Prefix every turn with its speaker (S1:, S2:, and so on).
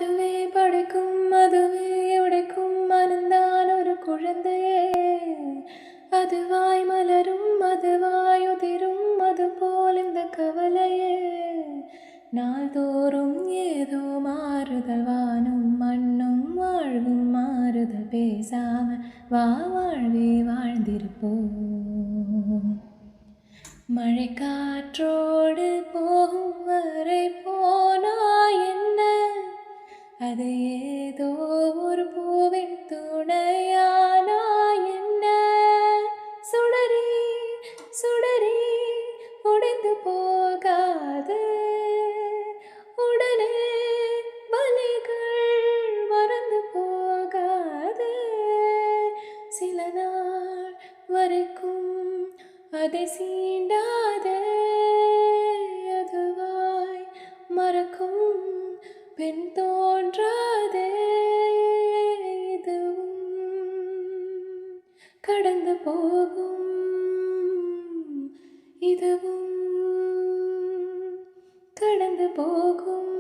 S1: அதுவே படைக்கும் அதுவே உடைக்கும் மனந்தான் ஒரு குழந்தையே. அதுவாய் மலரும் அதுவாய் உதிரும் அதுபோல் இந்த கவலையே. நாள்தோறும் ஏதோ மாறுதல் வானும் மண்ணும் வாழ்வும் மாறுதல் பேசாம வா வாழ்வே வாழ்ந்திருப்போம். மழை காற்றோடு போகும் வரை போனா என்ன, அது ஏதோ ஒரு பூவின் துணையானா என்ன. சுடரி சுடரி உடைந்து போகாது, உடனே வலிகள் மறந்து போகாது. சில நாள் வரைக்கும் அதை சீண்டாதே, அதுவாய் மறக்கும் பின் தோன்றாதே. இதுவும் கடந்து போகும், இதுவும் கடந்து போகும்.